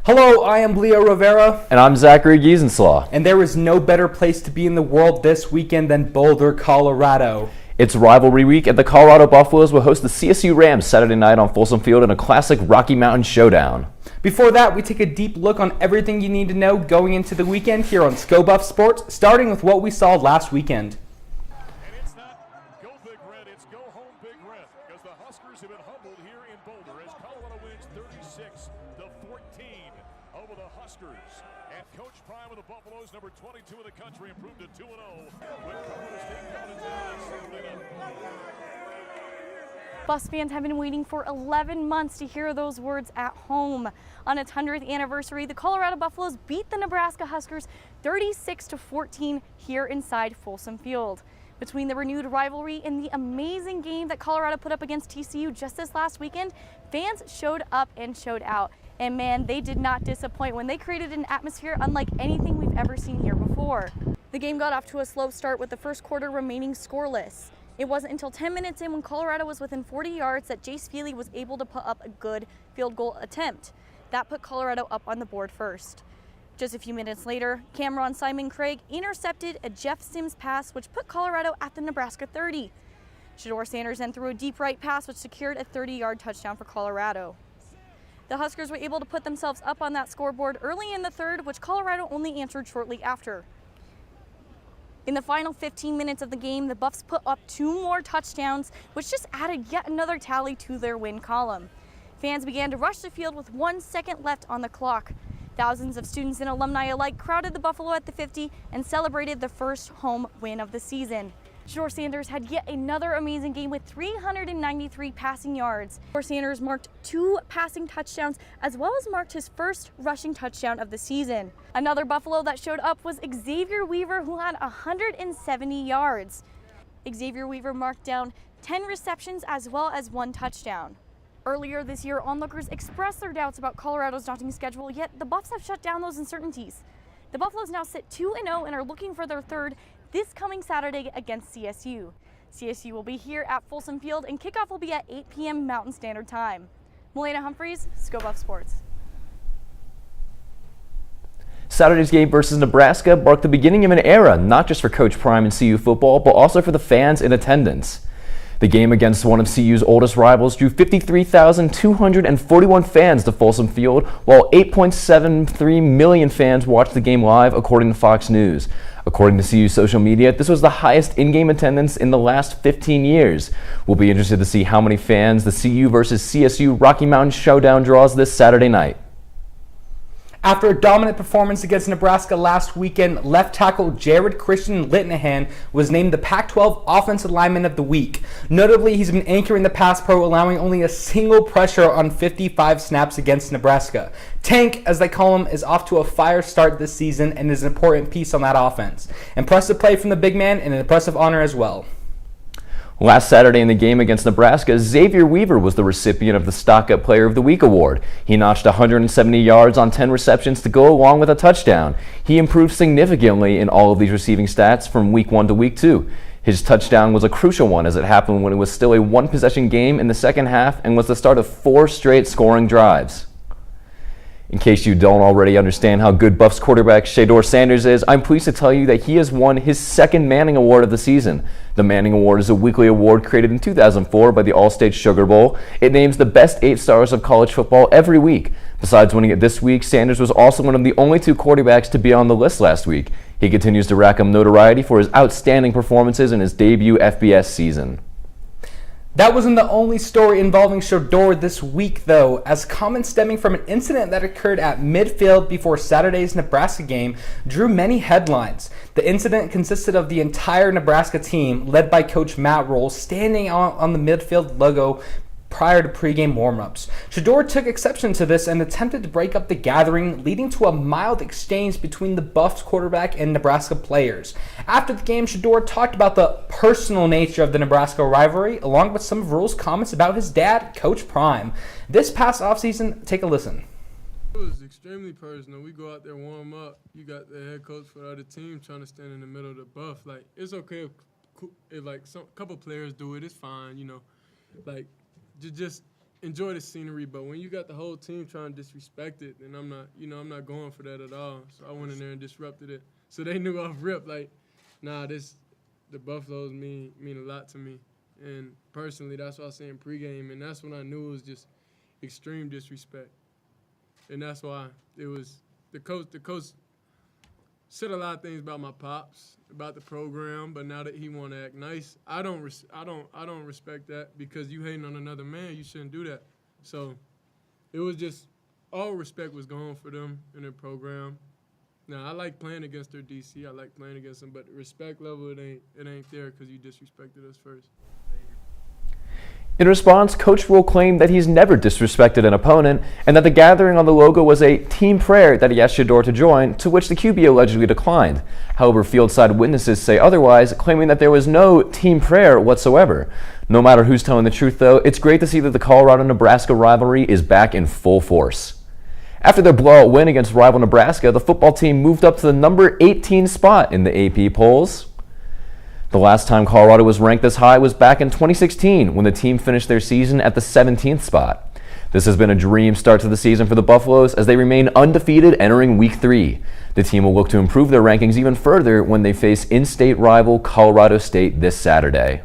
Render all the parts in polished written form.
Hello, I am Rivera. And I'm Zachary Giesenschlag. And there is no better place to be in the world this weekend than Boulder, Colorado. It's rivalry week, and the Colorado Buffaloes will host the CSU Rams Saturday night on Folsom Field in a classic Rocky Mountain Showdown. Before that, we take a deep look on everything you need to know going into the weekend here on ScoBuff Sports, starting with what we saw last weekend. And it's not go big red, it's go home big red, because the Huskers have been humbled here in Boulder as Colorado wins 36-14 over the Huskers. And Coach Prime of the Buffaloes, number 22 in the country, improved to 2-0 with Colorado State coming into Saturday night. Buffs fans have been waiting for 11 months to hear those words at home. On its 100th anniversary, the Colorado Buffaloes beat the Nebraska Huskers 36-14 here inside Folsom Field. Between the renewed rivalry and the amazing game that Colorado put up against TCU just this last weekend, fans showed up and showed out. And man, they did not disappoint when they created an atmosphere unlike anything we've ever seen here before. The game got off to a slow start with the first quarter remaining scoreless. It wasn't until 10 minutes in when Colorado was within 40 yards that Jace Feely was able to put up a good field goal attempt. That put Colorado up on the board first. Just a few minutes later, Cameron Simon Craig intercepted a Jeff Sims pass which put Colorado at the Nebraska 30. Shedeur Sanders then threw a deep right pass which secured a 30-yard touchdown for Colorado. The Huskers were able to put themselves up on that scoreboard early in the third, which Colorado only answered shortly after. In the final 15 minutes of the game, the Buffs put up 2 more touchdowns, which just added yet another tally to their win column. Fans began to rush the field with 1 second left on the clock. Thousands of students and alumni alike crowded the Buffalo at the 50 and celebrated the first home win of the season. Shedeur Sanders had yet another amazing game with 393 passing yards. Shedeur Sanders marked 2 passing touchdowns as well as marked his first rushing touchdown of the season. Another Buffalo that showed up was Xavier Weaver, who had 170 yards. Xavier Weaver marked down 10 receptions as well as 1 touchdown. Earlier this year, onlookers expressed their doubts about Colorado's daunting schedule, yet the Buffs have shut down those uncertainties. The Buffaloes now sit 2-0 and are looking for their third this coming Saturday against CSU. CSU will be here at Folsom Field and kickoff will be at 8 p.m. Mountain Standard Time. Malaina, Humphreys, ScoBuff Sports. Saturday's game versus Nebraska marked the beginning of an era, not just for Coach Prime and CU football, but also for the fans in attendance. The game against one of CU's oldest rivals drew 53,241 fans to Folsom Field, while 8.73 million fans watched the game live, according to Fox News. According to CU's social media, this was the highest in-game attendance in the last 15 years. We'll be interested to see how many fans the CU versus CSU Rocky Mountain Showdown draws this Saturday night. After a dominant performance against Nebraska last weekend, left tackle Jared Christian Littnahan was named the Pac-12 Offensive Lineman of the Week. Notably, he's been anchoring the pass pro, allowing only a single pressure on 55 snaps against Nebraska. Tank, as they call him, is off to a fire start this season and is an important piece on that offense. Impressive play from the big man and an impressive honor as well. Last Saturday in the game against Nebraska, Xavier Weaver was the recipient of the Stock Up Player of the Week award. He notched 170 yards on 10 receptions to go along with a touchdown. He improved significantly in all of these receiving stats from week 1 to week 2. His touchdown was a crucial one as it happened when it was still a 1-possession game in the second half and was the start of 4 straight scoring drives. In case you don't already understand how good Buffs quarterback Shedeur Sanders is, I'm pleased to tell you that he has won his 2nd Manning Award of the season. The Manning Award is a weekly award created in 2004 by the All-State Sugar Bowl. It names the best 8 stars of college football every week. Besides winning it this week, Sanders was also one of the only 2 quarterbacks to be on the list last week. He continues to rack up notoriety for his outstanding performances in his debut FBS season. That wasn't the only story involving Shedeur this week, though, as comments stemming from an incident that occurred at midfield before Saturday's Nebraska game drew many headlines. The incident consisted of the entire Nebraska team, led by Coach Matt Roll, standing on the midfield logo prior to pregame warm-ups. Shedeur took exception to this and attempted to break up the gathering, leading to a mild exchange between the Buffs quarterback and Nebraska players. After the game, Shedeur talked about the personal nature of the Nebraska rivalry, along with some of Roll's comments about his dad, Coach Prime. This past offseason, take a listen. It was extremely personal. We go out there, warm up. You got the head coach for the other team trying to stand in the middle of the buff. Like, it's okay if like, some couple players do it. It's fine, you know. Like, just enjoy the scenery, but when you got the whole team trying to disrespect it, then I'm not going for that at all. So I went in there and disrupted it. So they knew off rip, like, nah, the Buffaloes mean a lot to me. And personally, that's what I was saying pregame, and that's when I knew it was just extreme disrespect. And that's why it was the coach said a lot of things about my pops, about the program, but now that he want to act nice, I don't respect that, because you hating on another man, you shouldn't do that. So it was just all respect was gone for them in their program. Now I like playing against their DC, I like playing against them, but the respect level it ain't there because you disrespected us first. In response, Coach Rule claimed that he's never disrespected an opponent and that the gathering on the logo was a team prayer that he asked Shedeur to join, to which the QB allegedly declined. However, field-side witnesses say otherwise, claiming that there was no team prayer whatsoever. No matter who's telling the truth, though, it's great to see that the Colorado-Nebraska rivalry is back in full force. After their blowout win against rival Nebraska, the football team moved up to the number 18 spot in the AP polls. The last time Colorado was ranked this high was back in 2016, when the team finished their season at the 17th spot. This has been a dream start to the season for the Buffaloes as they remain undefeated entering Week 3. The team will look to improve their rankings even further when they face in-state rival Colorado State this Saturday.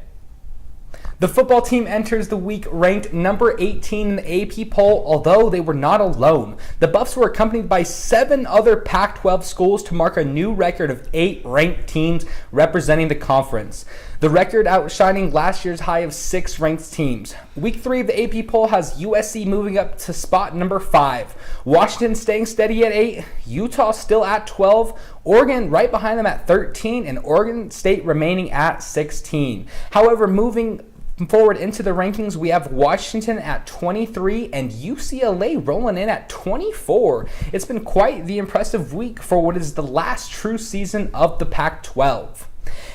The football team enters the week ranked number 18 in the AP poll, although they were not alone. The Buffs were accompanied by 7 other Pac-12 schools to mark a new record of 8 ranked teams representing the conference. The record outshining last year's high of 6 ranked teams. Week 3 of the AP poll has USC moving up to spot number 5, Washington staying steady at 8, Utah still at 12, Oregon right behind them at 13, and Oregon State remaining at 16. However, moving forward into the rankings, we have Washington at 23 and UCLA rolling in at 24. It's been quite the impressive week for what is the last true season of the Pac-12.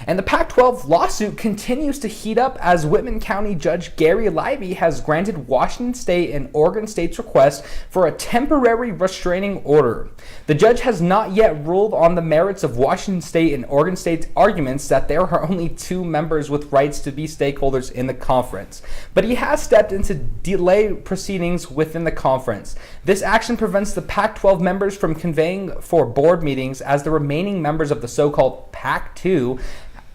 And the Pac-12 lawsuit continues to heat up as Whitman County Judge Gary Libey has granted Washington State and Oregon State's request for a temporary restraining order. The judge has not yet ruled on the merits of Washington State and Oregon State's arguments that there are only 2 members with rights to be stakeholders in the conference. But he has stepped into delay proceedings within the conference. This action prevents the Pac-12 members from convening for board meetings, as the remaining members of the so-called Pac-2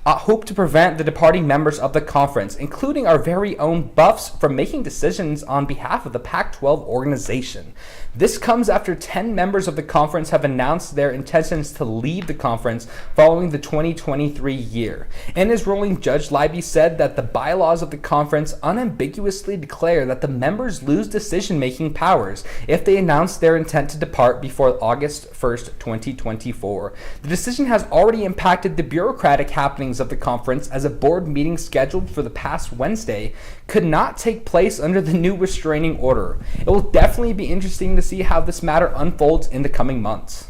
hope to prevent the departing members of the conference, including our very own Buffs, from making decisions on behalf of the Pac-12 organization. This comes after 10 members of the conference have announced their intentions to leave the conference following the 2023 year. In his ruling, Judge Libey said that the bylaws of the conference unambiguously declare that the members lose decision-making powers if they announce their intent to depart before August 1st, 2024. The decision has already impacted the bureaucratic happenings of the conference, as a board meeting scheduled for the past Wednesday could not take place under the new restraining order. It will definitely be interesting to see how this matter unfolds in the coming months.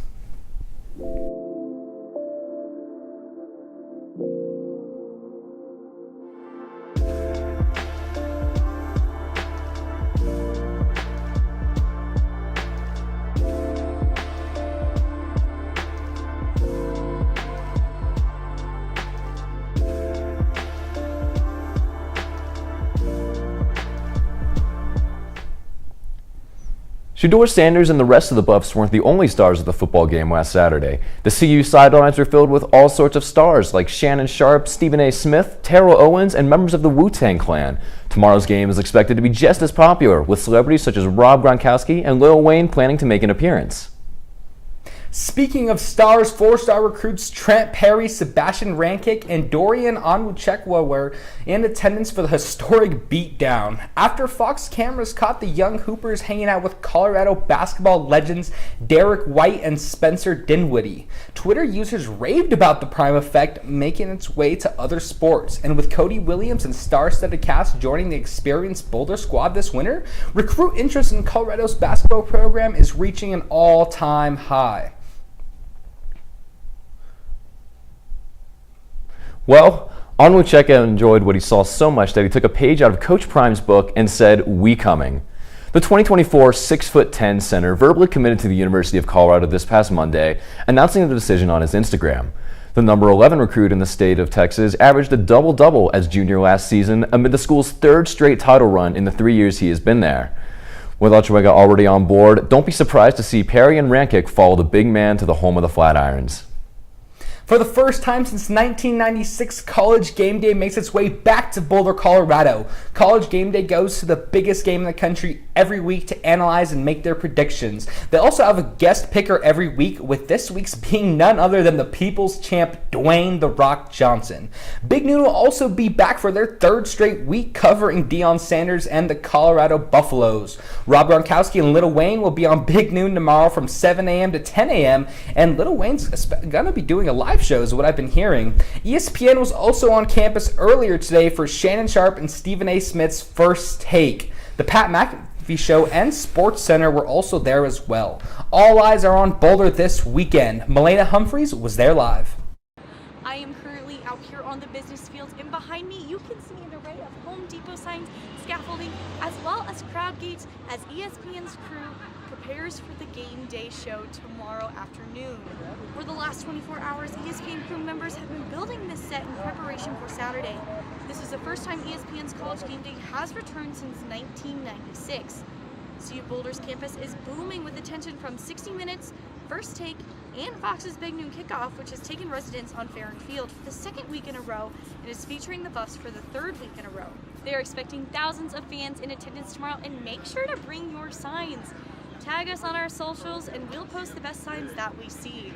Shedeur Sanders and the rest of the Buffs weren't the only stars of the football game last Saturday. The CU sidelines were filled with all sorts of stars like Shannon Sharp, Stephen A. Smith, Terrell Owens, and members of the Wu-Tang Clan. Tomorrow's game is expected to be just as popular, with celebrities such as Rob Gronkowski and Lil Wayne planning to make an appearance. Speaking of stars, 4-star recruits Trent Perry, Sebastian Rankick, and Dorian Onwuchekwa were in attendance for the historic beatdown after Fox cameras caught the young Hoopers hanging out with Colorado basketball legends Derek White and Spencer Dinwiddie. Twitter users raved about the Prime effect making its way to other sports, and with Cody Williams and star-studded cast joining the experienced Boulder squad this winter, recruit interest in Colorado's basketball program is reaching an all-time high. Well, Onwuchekwa enjoyed what he saw so much that he took a page out of Coach Prime's book and said, "We coming." The 2024 6'10" center verbally committed to the University of Colorado this past Monday, announcing the decision on his Instagram. The number 11 recruit in the state of Texas averaged a double-double as junior last season amid the school's third straight title run in the 3 years he has been there. With Otchwega already on board, don't be surprised to see Perry and Rankick follow the big man to the home of the Flatirons. For the first time since 1996, College Game Day makes its way back to Boulder, Colorado. College Game Day goes to the biggest game in the country every week to analyze and make their predictions. They also have a guest picker every week, with this week's being none other than the People's Champ, Dwayne "The Rock" Johnson. Big Noon will also be back for their third straight week covering Deion Sanders and the Colorado Buffaloes. Rob Gronkowski and Lil Wayne will be on Big Noon tomorrow from 7 a.m. to 10 a.m., and Lil Wayne's going to be doing a live show is what I've been hearing. ESPN was also on campus earlier today for Shannon Sharp and Stephen A. Smith's First Take. The Pat McAfee Show and Sports Center were also there as well. All eyes are on Boulder this weekend. Malaina Humphreys was there live. I am currently out here on the business field, and behind me you can see an array of Home Depot signs, scaffolding, as well as crowd gates as ESPN's crew prepares for the Game Day show tomorrow afternoon. For the last 24 hours, ESPN crew members have been building this set in preparation for Saturday. This is the first time ESPN's College Game Day has returned since 1996. CU Boulder's campus is booming with attention from 60 Minutes, First Take, and Fox's Big Noon Kickoff, which has taken residence on Farron Field for the second week in a row and is featuring the Buffs for the third week in a row. They are expecting thousands of fans in attendance tomorrow, and make sure to bring your signs. Tag us on our socials and we'll post the best signs that we see.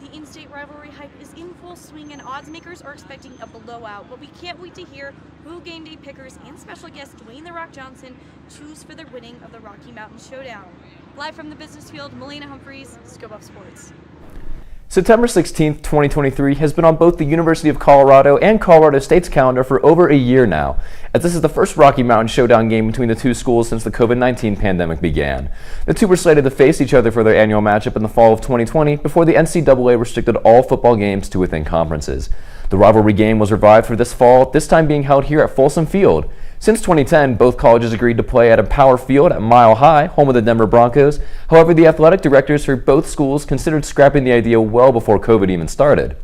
The in-state rivalry hype is in full swing, and odds makers are expecting a blowout, but we can't wait to hear who Game Day pickers and special guest Dwayne "The Rock" Johnson choose for the winning of the Rocky Mountain Showdown. Live from the business field, Malaina Humphreys, Scope Up Sports. September 16, 2023 has been on both the University of Colorado and Colorado State's calendar for over a year now, as this is the first Rocky Mountain Showdown game between the two schools since the COVID-19 pandemic began. The two were slated to face each other for their annual matchup in the fall of 2020 before the NCAA restricted all football games to within conferences. The rivalry game was revived for this fall, this time being held here at Folsom Field. Since 2010, both colleges agreed to play at Empower Field at Mile High, home of the Denver Broncos. However, the athletic directors for both schools considered scrapping the idea well before COVID even started.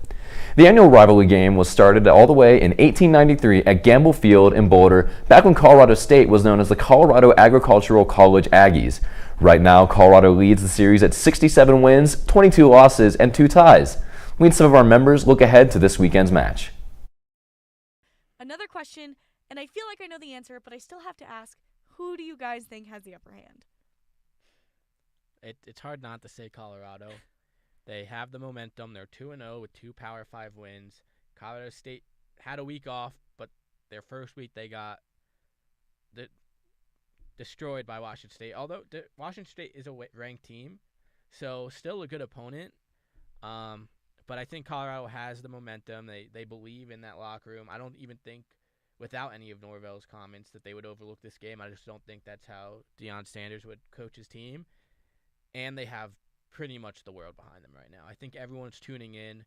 The annual rivalry game was started all the way in 1893 at Gamble Field in Boulder, back when Colorado State was known as the Colorado Agricultural College Aggies. Right now, Colorado leads the series at 67 wins, 22 losses, and 2 ties. We and some of our members look ahead to this weekend's match. Another question, and I feel like I know the answer, but I still have to ask, who do you guys think has the upper hand? It's hard not to say Colorado. They have the momentum. They're 2-0 with 2 Power 5 wins. Colorado State had a week off, but their first week they got destroyed by Washington State. Although Washington State is a ranked team, so still a good opponent. But I think Colorado has the momentum. They believe in that locker room. I don't even think, without any of Norvell's comments, that they would overlook this game. I just don't think that's how Deion Sanders would coach his team. And they have pretty much the world behind them right now. I think everyone's tuning in,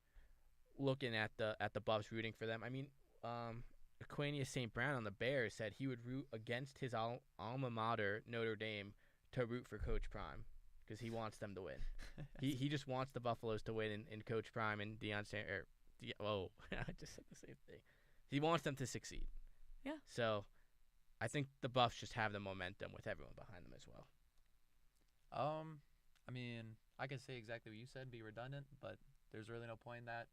looking at the Buffs, rooting for them. I mean, Aquanius St. Brown on the Bears said he would root against his alma mater, Notre Dame, to root for Coach Prime because he wants them to win. he just wants the Buffaloes to win and Coach Prime and Deion Sanders. I just said the same thing. He wants them to succeed. Yeah. So I think the Buffs just have the momentum with everyone behind them as well. I mean, I can say exactly what you said, be redundant, but there's really no point in that.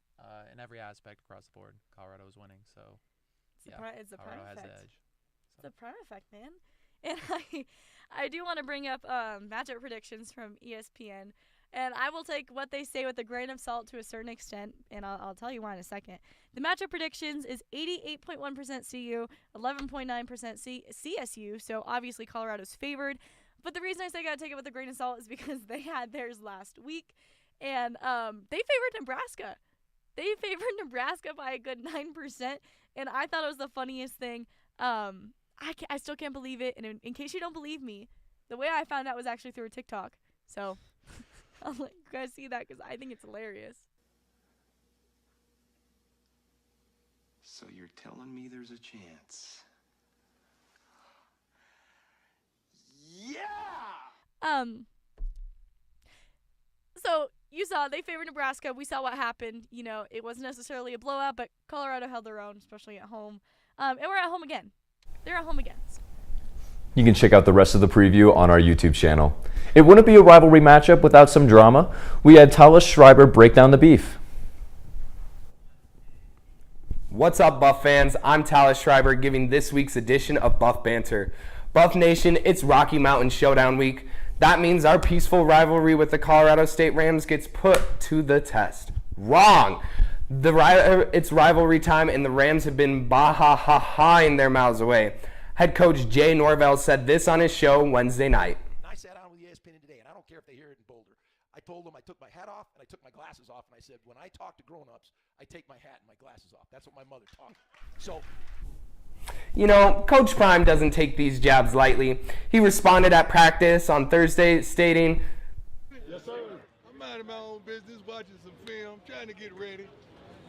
In every aspect across the board, Colorado is winning, so It's the prime Colorado has effect. the edge. It's the prime effect, man. And I do want to bring up matchup predictions from ESPN, and I will take what they say with a grain of salt to a certain extent, and I'll tell you why in a second. The matchup predictions is 88.1% CU, 11.9% CSU, so obviously Colorado's favored. But the reason I say I gotta take it with a grain of salt is because they had theirs last week, and they favored Nebraska. They favored Nebraska by a good 9%, and I thought it was the funniest thing. I still can't believe it, and in case you don't believe me, the way I found out was actually through a TikTok. So I'll let you guys see that because I think it's hilarious. So you're telling me there's a chance? Yeah! So you saw they favored Nebraska. We saw what happened. You know, it wasn't necessarily a blowout, but Colorado held their own, especially at home. And we're at home again. They're at home again. You can check out the rest of the preview on our YouTube channel. It wouldn't be a rivalry matchup without some drama. We had Talus Schreiber break down the beef. What's up, Buff fans? I'm Talus Schreiber giving this week's edition of Buff Banter. Buff Nation, it's Rocky Mountain Showdown week. That means our peaceful rivalry with the Colorado State Rams gets put to the test. Wrong! It's rivalry time and the Rams have been bah-ha-ha-ha-ing their mouths away. Head coach Jay Norvell said this on his show Wednesday night. I sat down with ESPN today, and I don't care if they hear it in Boulder. I told them I took my hat off and I took my glasses off, and I said, when I talk to grown-ups, I take my hat and my glasses off. That's what my mother taught me. So, you know, Coach Prime doesn't take these jabs lightly. He responded at practice on Thursday stating, "Yes, sir. I'm minding my own business, watching some film, trying to get ready,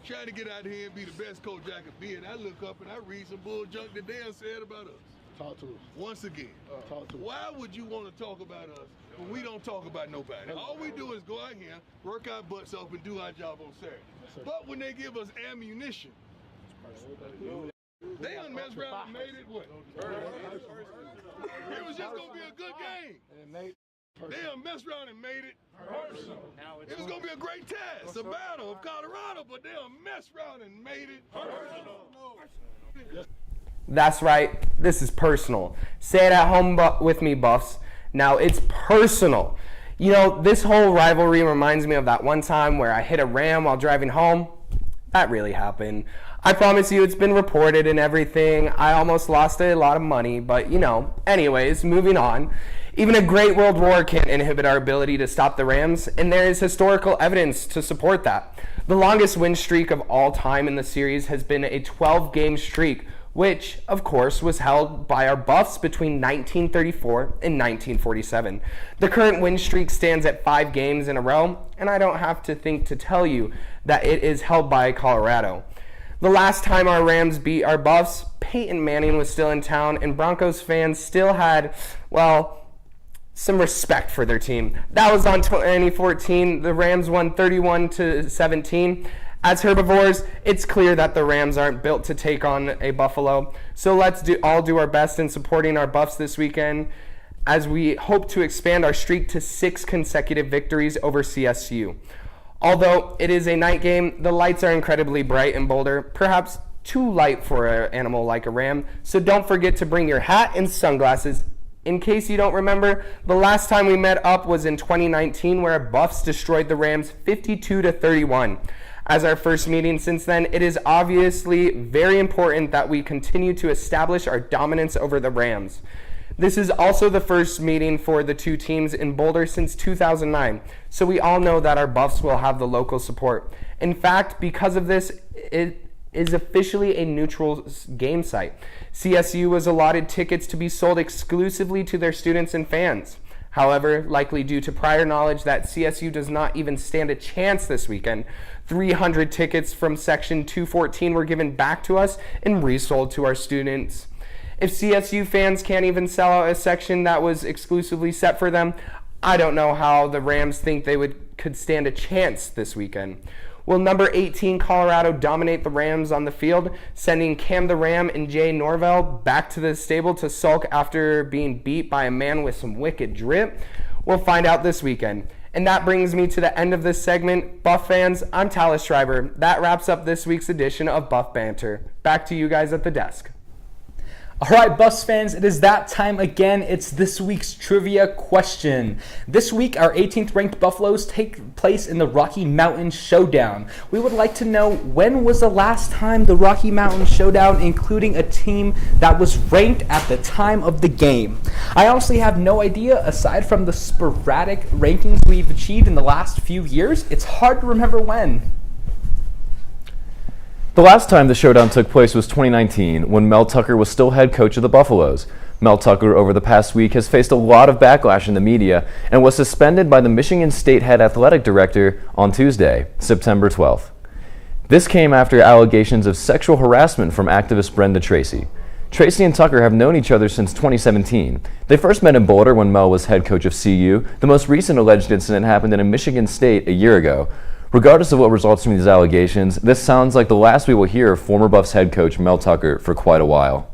trying to get out here and be the best coach I could be. And I look up and I read some bull junk that Dan said about us. Talk to us. Once again, talk to us. Why would you want to talk about us when we don't talk about nobody? All we do is go out here, work our butts off, and do our job on Saturday. But when they give us ammunition, they done messed around and made it what? It was just going to be a good game. They done messed around and made it personal. It was going to be a great test, a battle of Colorado, but they done messed around and made it personal. that's right, this is personal. Say it at home with me, Buffs. Now, it's personal. You know, this whole rivalry reminds me of that one time where I hit a ram while driving home. That really happened. I promise you it's been reported and everything. I almost lost a lot of money, but you know, anyways, moving on. Even a great world war can't inhibit our ability to stop the Rams, and there is historical evidence to support that. The longest win streak of all time in the series has been a 12-game streak, which, of course, was held by our Buffs between 1934 and 1947. The current win streak stands at 5 games in a row, and I don't have to think to tell you that it is held by Colorado. The last time our Rams beat our Buffs, Peyton Manning was still in town, and Broncos fans still had, well, some respect for their team. That was on 2014. The Rams won 31-17. As herbivores, it's clear that the Rams aren't built to take on a Buffalo. So let's all do our best in supporting our Buffs this weekend as we hope to expand our streak to 6 consecutive victories over CSU. Although it is a night game, the lights are incredibly bright in Boulder, perhaps too light for an animal like a ram. So don't forget to bring your hat and sunglasses. In case you don't remember, the last time we met up was in 2019 where our Buffs destroyed the Rams 52-31. As our first meeting since then, it is obviously very important that we continue to establish our dominance over the Rams. This is also the first meeting for the two teams in Boulder since 2009, so we all know that our Buffs will have the local support. In fact, because of this, it is officially a neutral game site. CSU was allotted tickets to be sold exclusively to their students and fans. However, likely due to prior knowledge that CSU does not even stand a chance this weekend, 300 tickets from Section 214 were given back to us and resold to our students. If CSU fans can't even sell out a section that was exclusively set for them, I don't know how the Rams think they could stand a chance this weekend. Will number 18 Colorado dominate the Rams on the field, sending Cam the Ram and Jay Norvell back to the stable to sulk after being beat by a man with some wicked drip? We'll find out this weekend. And that brings me to the end of this segment. Buff fans, I'm Talus Schreiber. That wraps up this week's edition of Buff Banter. Back to you guys at the desk. All right, Buffs fans, it is that time again. It's this week's trivia question. This week, our 18th ranked Buffaloes take place in the Rocky Mountain Showdown. We would like to know, when was the last time the Rocky Mountain Showdown, including a team that was ranked at the time of the game? I honestly have no idea. Aside from the sporadic rankings we've achieved in the last few years, it's hard to remember when. The last time the showdown took place was 2019, when Mel Tucker was still head coach of the Buffaloes. Mel Tucker, over the past week, has faced a lot of backlash in the media and was suspended by the Michigan State head athletic director on Tuesday, September 12th. This came after allegations of sexual harassment from activist Brenda Tracy. Tracy and Tucker have known each other since 2017. They first met in Boulder when Mel was head coach of CU. The most recent alleged incident happened in Michigan State a year ago. Regardless of what results from these allegations, this sounds like the last we will hear of former Buffs head coach Mel Tucker for quite a while.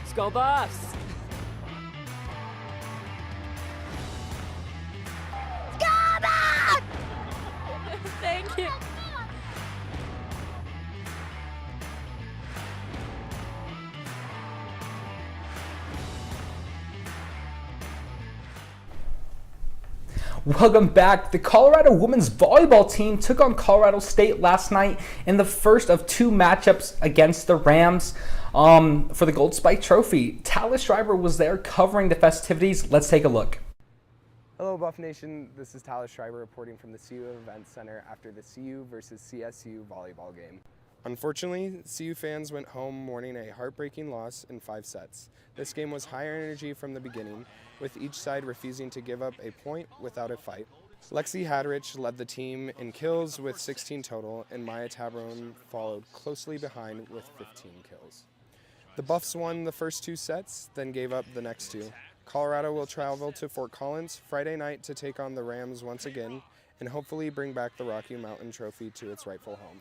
Let's go Buffs! Thank you. Welcome back. The Colorado women's volleyball team took on Colorado State last night in the first of two matchups against the Rams for the Gold Spike Trophy. Talus Schreiber was there covering the festivities. Let's take a look. Hello, Buff Nation. This is Talus Schreiber reporting from the CU Event Center after the CU versus CSU volleyball game. Unfortunately, CU fans went home mourning a heartbreaking loss in 5 sets. This game was higher energy from the beginning, with each side refusing to give up a point without a fight. Lexi Hadrich led the team in kills with 16 total, and Maya Tabarone followed closely behind with 15 kills. The Buffs won the first 2 sets, then gave up the next 2. Colorado will travel to Fort Collins Friday night to take on the Rams once again and hopefully bring back the Rocky Mountain Trophy to its rightful home.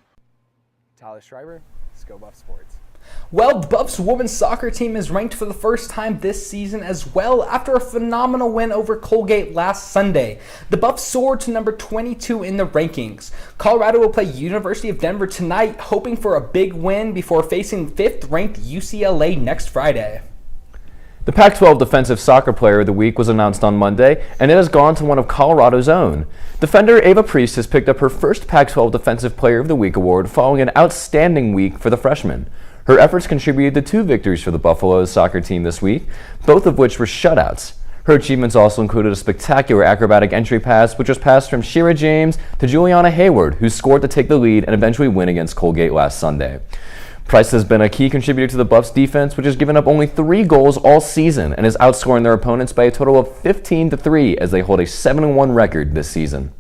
Talus Schreiber, Go Buff Sports. Well, the Buffs women's soccer team is ranked for the first time this season as well after a phenomenal win over Colgate last Sunday. The Buffs soared to number 22 in the rankings. Colorado will play University of Denver tonight, hoping for a big win before facing 5th-ranked UCLA next Friday. The Pac-12 Defensive Soccer Player of the Week was announced on Monday, and it has gone to one of Colorado's own. Defender Ava Priest has picked up her first Pac-12 Defensive Player of the Week award following an outstanding week for the freshman. Her efforts contributed to 2 victories for the Buffaloes soccer team this week, both of which were shutouts. Her achievements also included a spectacular acrobatic entry pass, which was passed from Shira James to Juliana Hayward, who scored to take the lead and eventually win against Colgate last Sunday. Price has been a key contributor to the Buffs defense, which has given up only 3 goals all season and is outscoring their opponents by a total of 15-3 as they hold a 7-1 record this season.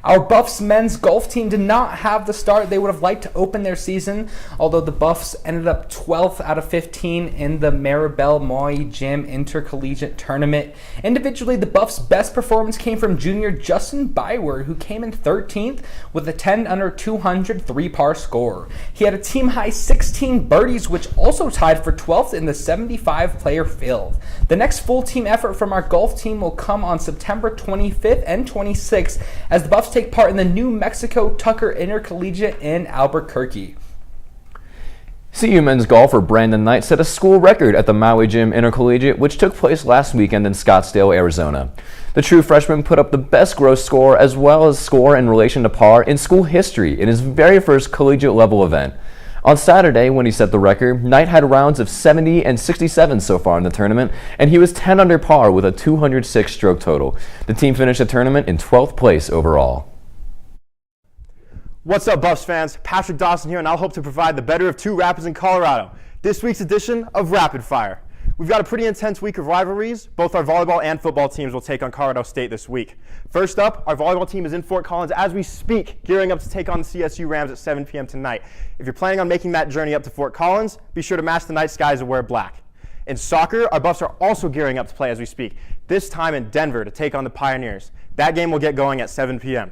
Our Buffs men's golf team did not have the start they would have liked to open their season, although the Buffs ended up 12th out of 15 in the Maribel Moy Gym Intercollegiate Tournament. Individually, the Buffs' best performance came from junior Justin Byward, who came in 13th with a 10 under 200 3-par score. He had a team-high 16 birdies, which also tied for 12th in the 75-player field. The next full team effort from our golf team will come on September 25th and 26th as the Buffs take part in the New Mexico Tucker Intercollegiate in Albuquerque. CU men's golfer Brandon Knight set a school record at the Maui Gym Intercollegiate, which took place last weekend in Scottsdale, Arizona. The true freshman put up the best gross score as well as score in relation to par in school history in his very first collegiate level event. On Saturday, when he set the record, Knight had rounds of 70 and 67 so far in the tournament, and he was 10 under par with a 206 stroke total. The team finished the tournament in 12th place overall. What's up, Buffs fans? Patrick Dawson here, and I'll hope to provide the better of 2 rapids in Colorado. This week's edition of Rapid Fire. We've got a pretty intense week of rivalries. Both our volleyball and football teams will take on Colorado State this week. First up, our volleyball team is in Fort Collins as we speak, gearing up to take on the CSU Rams at 7 p.m. tonight. If you're planning on making that journey up to Fort Collins, be sure to match the night skies and wear black. In soccer, our Buffs are also gearing up to play as we speak, this time in Denver to take on the Pioneers. That game will get going at 7 p.m.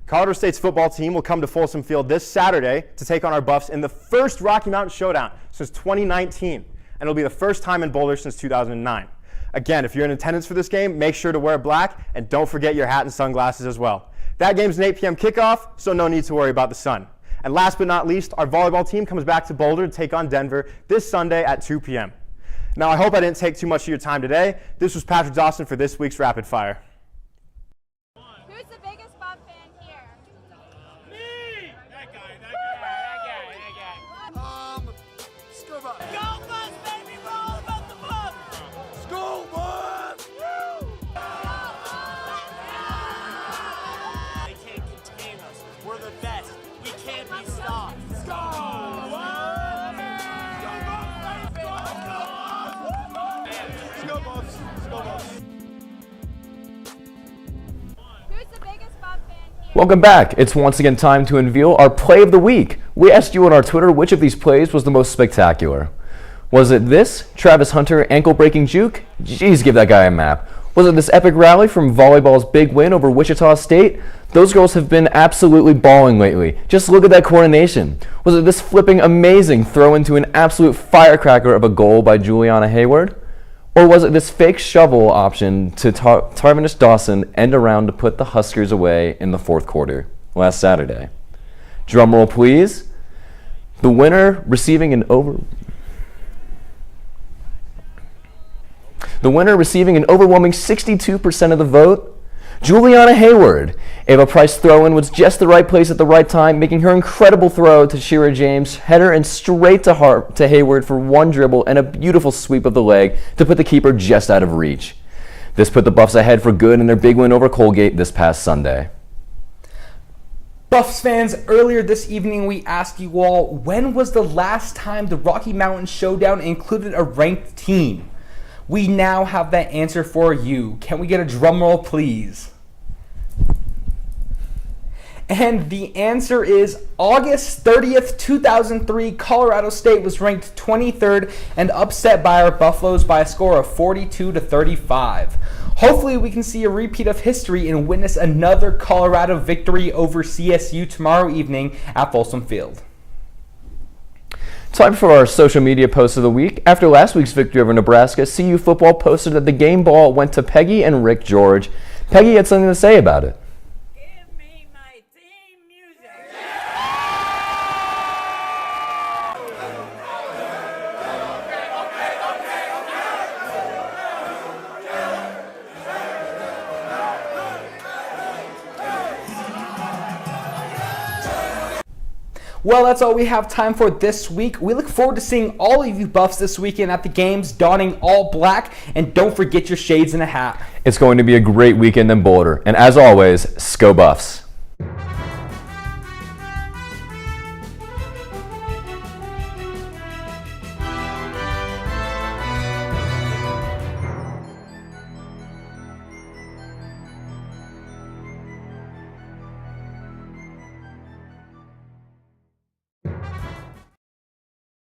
Colorado State's football team will come to Folsom Field this Saturday to take on our Buffs in the first Rocky Mountain Showdown since 2019, and it'll be the first time in Boulder since 2009. Again, if you're in attendance for this game, make sure to wear black, and don't forget your hat and sunglasses as well. That game's an 8 p.m. kickoff, so no need to worry about the sun. And last but not least, our volleyball team comes back to Boulder to take on Denver this Sunday at 2 p.m. Now, I hope I didn't take too much of your time today. This was Patrick Dawson for this week's Rapid Fire. Who's the biggest Buff fan here? Me! That guy. School Buff. Go Buffs, baby! We're all about the Buffs! School Buff. They take Welcome back. It's once again time to unveil our play of the week. We asked you on our Twitter which of these plays was the most spectacular. Was it this Travis Hunter ankle-breaking juke? Jeez, give that guy a map. Was it this epic rally from volleyball's big win over Wichita State? Those girls have been absolutely balling lately. Just look at that coordination. Was it this flipping amazing throw into an absolute firecracker of a goal by Juliana Hayward? Or was it this fake shovel option to Tarvinish Dawson end around to put the Huskers away in the fourth quarter last Saturday? Drumroll, please. The winner receiving an overwhelming 62% of the vote, Juliana Hayward. Ava Price throw-in was just the right place at the right time, making her incredible throw to Shira James, header and straight to Hayward for one dribble and a beautiful sweep of the leg to put the keeper just out of reach. This put the Buffs ahead for good in their big win over Colgate this past Sunday. Buffs fans, earlier this evening we asked you all, when was the last time the Rocky Mountain Showdown included a ranked team? We now have that answer for you. Can we get a drum roll, please? And the answer is August 30th, 2003, Colorado State was ranked 23rd and upset by our Buffaloes by a score of 42-35. Hopefully we can see a repeat of history and witness another Colorado victory over CSU tomorrow evening at Folsom Field. Time for our social media post of the week. After last week's victory over Nebraska, CU football posted that the game ball went to Peggy and Rick George. Peggy had something to say about it. Give me my theme music. Well, that's all we have time for this week. We look forward to seeing all of you Buffs this weekend at the games, donning all black, and don't forget your shades and a hat. It's going to be a great weekend in Boulder, and as always, Sco Buffs.